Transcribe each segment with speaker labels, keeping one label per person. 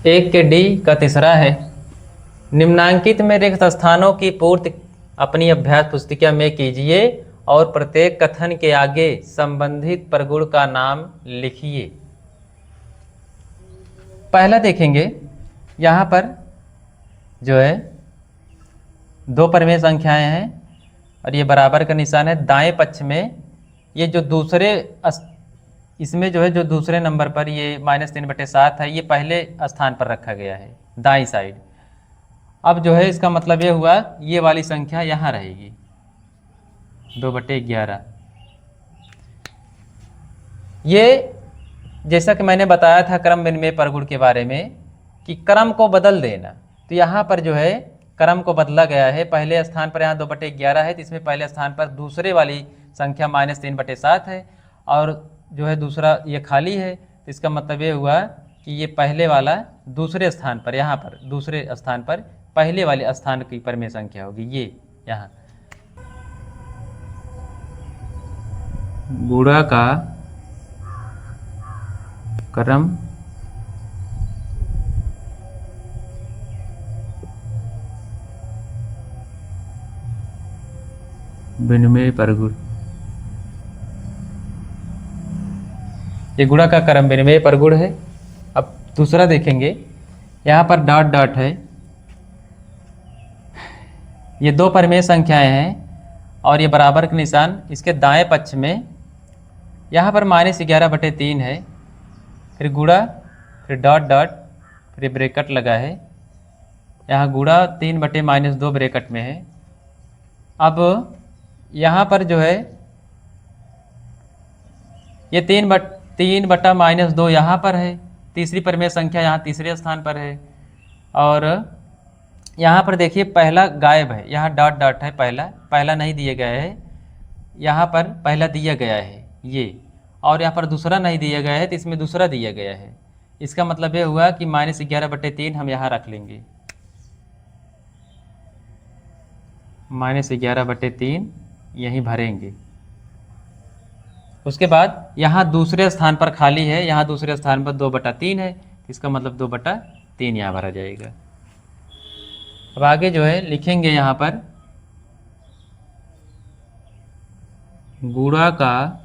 Speaker 1: एक के डी का तीसरा है, निम्नांकित में रिक्त स्थानों की पूर्ति अपनी अभ्यास पुस्तिका में कीजिए और प्रत्येक कथन के आगे संबंधित प्रगुण का नाम लिखिए। पहला देखेंगे, यहाँ पर जो है दो परिमेय संख्याएं हैं और ये बराबर का निशान है। दाएं पक्ष में ये जो दूसरे इसमें जो है जो दूसरे नंबर पर ये -3/7 है, ये पहले स्थान पर रखा गया है दाईं साइड। अब जो है इसका मतलब ये हुआ ये वाली संख्या यहाँ रहेगी 2/11। ये जैसा कि मैंने बताया था क्रम विनिमय प्रगुण के बारे में कि क्रम को बदल देना, तो यहाँ पर जो है क्रम को बदला गया है। पहले स्थान पर यहाँ 2/11 है, तो इसमें पहले स्थान पर दूसरे वाली संख्या -3/7 है और जो है दूसरा ये खाली है। तो इसका मतलब ये हुआ कि ये पहले वाला दूसरे स्थान पर, यहाँ पर दूसरे स्थान पर पहले वाले स्थान की परिमेय संख्या होगी ये यहाँ। गुणा का क्रम विनिमय प्रगुण, ये गुणा का क्रम विनिमय प्रगुण है। अब दूसरा देखेंगे, यहाँ पर डॉट डॉट है, ये दो परिमेय संख्याएं हैं और ये बराबर का निशान इसके दाएं पक्ष में यहाँ पर -11/3 है, फिर गुणा, फिर डॉट डॉट, फिर ब्रैकेट लगा है, यहाँ गुणा 3/-2 ब्रैकेट में है। अब यहाँ पर जो है ये 3/-2 यहाँ पर है, तीसरी परिमेय संख्या यहाँ तीसरे स्थान पर है। और यहाँ पर देखिए पहला गायब है, यहाँ डॉट डॉट है, पहला नहीं दिया गया है, यहाँ पर पहला दिया गया है ये, और यहाँ पर दूसरा नहीं दिया गया है, तो इसमें दूसरा दिया गया है। इसका मतलब ये हुआ कि -11/3 हम यहाँ रख लेंगे, -11/3 यहीं भरेंगे। उसके बाद यहाँ दूसरे स्थान पर खाली है, यहाँ दूसरे स्थान पर 2/3 है, इसका मतलब 2/3 यहाँ भरा जाएगा। अब आगे जो है लिखेंगे यहाँ पर गुणा का,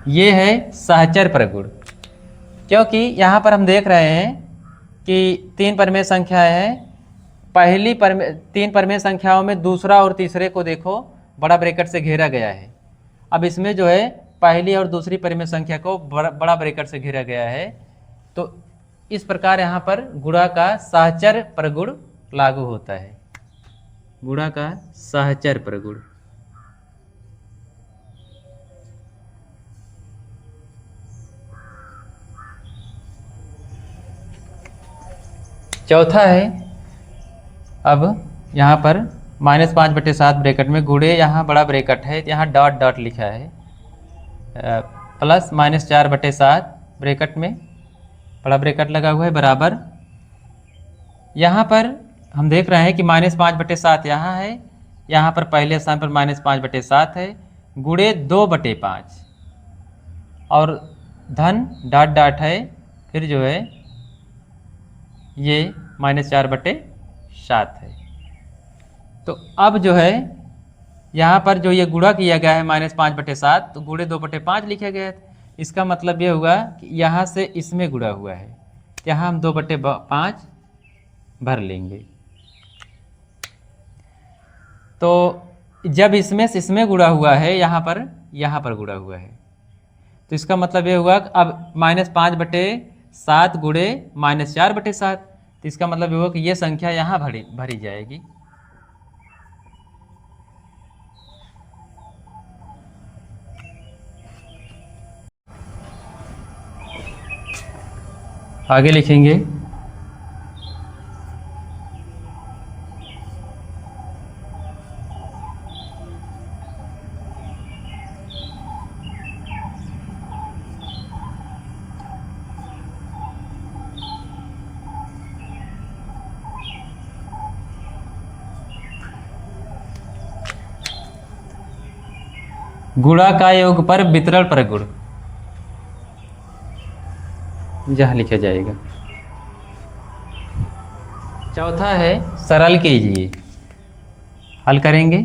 Speaker 1: ये है सहचर प्रगुण, क्योंकि यहाँ पर हम देख रहे हैं कि 3 परिमेय संख्याएं हैं। पहली 3 परिमेय संख्याओं में दूसरा और तीसरे को देखो बड़ा ब्रैकेट से घेरा गया है। अब इसमें जो है पहली और दूसरी परिमेय संख्या को बड़ा ब्रैकेट से घेरा गया है। तो इस प्रकार यहाँ पर गुणा का सहचर प्रगुण लागू होता है, गुणा का सहचर प्रगुण। चौथा है, अब यहाँ पर -5/7 ब्रैकेट में गुणे, यहाँ बड़ा ब्रैकेट है, यहाँ डॉट डॉट लिखा है, प्लस -4/7 ब्रैकेट में बड़ा ब्रैकेट लगा हुआ है, बराबर। यहाँ पर हम देख रहे हैं कि -5/7 यहाँ है, यहाँ पर पहले स्थान पर -5/7 है, गुणे 2/5 और धन डॉट डॉट है, फिर जो है ये -4/7 है। तो अब जो है यहाँ पर जो ये गुणा किया गया है -5/7, तो गुणे 2/5 लिखा गया है। इसका मतलब ये हुआ कि यहाँ से इसमें गुणा हुआ है, यहाँ हम 2/5 भर लेंगे। तो जब इसमें से इसमें गुणा हुआ है, यहाँ पर गुणा हुआ है, तो इसका मतलब ये हुआ कि अब -5/7 गुणे -4/7, तो इसका मतलब ये हुआ कि ये संख्या यहाँ भरी जाएगी। आगे लिखेंगे गुणा का योग पर वितरण प्रगुण। यहाँ लिखा जाएगा। चौथा है सरल कीजिए। हल करेंगे,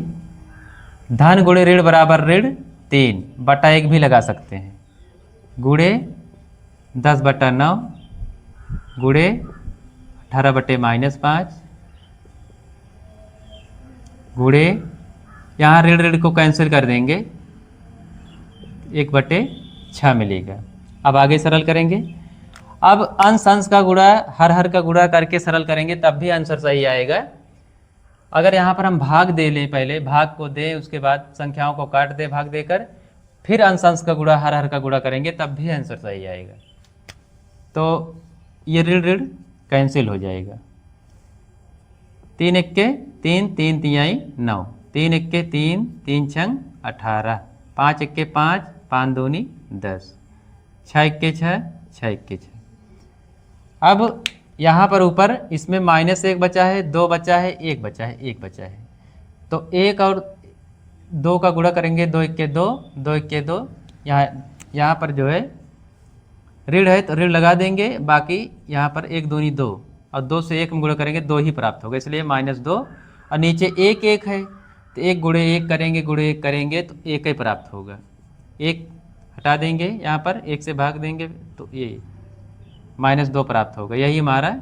Speaker 1: धन गुणे ऋण बराबर ऋण 3 बटा 1 भी लगा सकते हैं, गुणे 10 बटा 9 गुणे 18 बटे -5 गुणे यहाँ ऋण ऋण को कैंसिल कर देंगे, 1 बटे 6 मिलेगा। अब आगे सरल करेंगे। अब अंश अंश का गुणा हर का गुणा करके सरल करेंगे तब भी आंसर सही आएगा। अगर यहाँ पर हम भाग दे लें, पहले भाग को दें, उसके बाद संख्याओं को काट दें भाग देकर, फिर अंश अंश का गुणा हर का गुणा करेंगे तब भी आंसर सही आएगा। तो ये ऋण ऋण कैंसिल हो जाएगा। 3 एक्के 3 3 तिहाई 9, 3 एक्के 3 3 छंग 18, 5 एक्के 5 5 दूनी 10, 6 एक्के 6 6 एक्के 6। अब यहाँ पर ऊपर इसमें -1 बचा है, 2 बचा है, 1 बचा है, 1 बचा है, तो 1 और 2 का गुणा करेंगे, 2 एक्के 2 2 एक्के 2। यहाँ पर जो है ऋण है तो ऋण लगा देंगे, बाकी यहाँ पर 1 दूनी 2 और 2 से 1 में गुणा करेंगे 2 ही प्राप्त होगा, इसलिए -2 और नीचे 1 1 है तो 1 गुणे 1 करेंगे गुणे 1 करेंगे तो 1 ही प्राप्त होगा। 1 हटा देंगे, यहाँ पर 1 से भाग देंगे तो ये -2 प्राप्त होगा। यही हमारा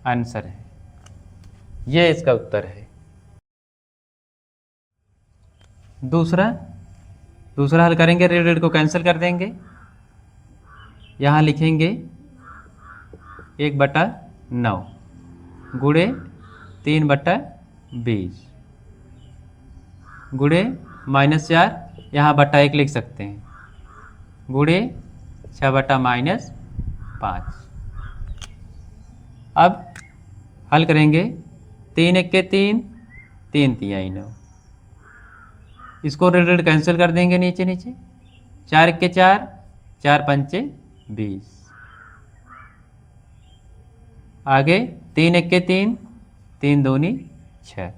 Speaker 1: आंसर है, ये इसका उत्तर है। दूसरा हल करेंगे, ऋण ऋण को कैंसिल कर देंगे, यहाँ लिखेंगे 1 बटा 9 गुणे 3 बटा 20 गुणे -4, यहाँ बटा 1 लिख सकते हैं, गुणे 6 बटा -5। अब हल करेंगे, 3 एक्के 3 3 तिहाई 9, इसको ऋण ऋण कैंसिल कर देंगे नीचे नीचे, 4 एक्के 4 4 पंचे 20, आगे 3 एक्के 3 3 दूनी 6।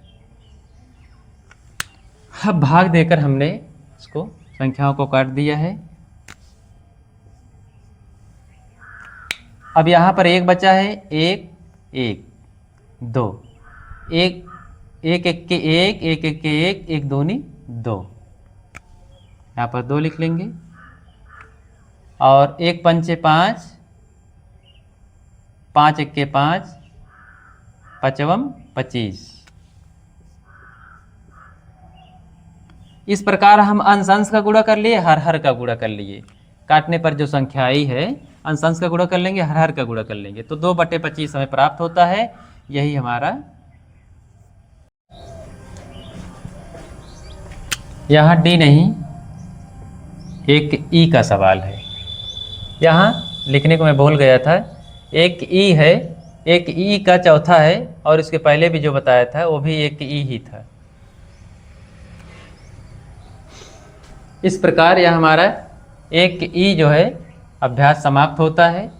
Speaker 1: अब भाग देकर हमने इसको संख्याओं को काट दिया है। अब यहाँ पर 1 बचा है, 1 1 2 1 1 एक्के 1 1 एक्के 1 1 दूनी 2, यहाँ पर 2 लिख लेंगे, और 1 पंचे 5 5 एक्के 5 पचवम 25। इस प्रकार हम अंश अंश का गुणा कर लिए, हर का गुणा कर लिए, काटने पर जो संख्या आई है अंश अंश का गुणा कर लेंगे, हर का गुणा कर लेंगे, तो 2 बटे 25 हमें प्राप्त होता है। यही हमारा, यहाँ डी नहीं, एक ई का सवाल है। यहाँ लिखने को मैं भूल गया था, एक ई है, एक ई का चौथा है, और इसके पहले भी जो बताया था वो भी एक ई ही था। इस प्रकार यह हमारा एक ई जो है अभ्यास समाप्त होता है।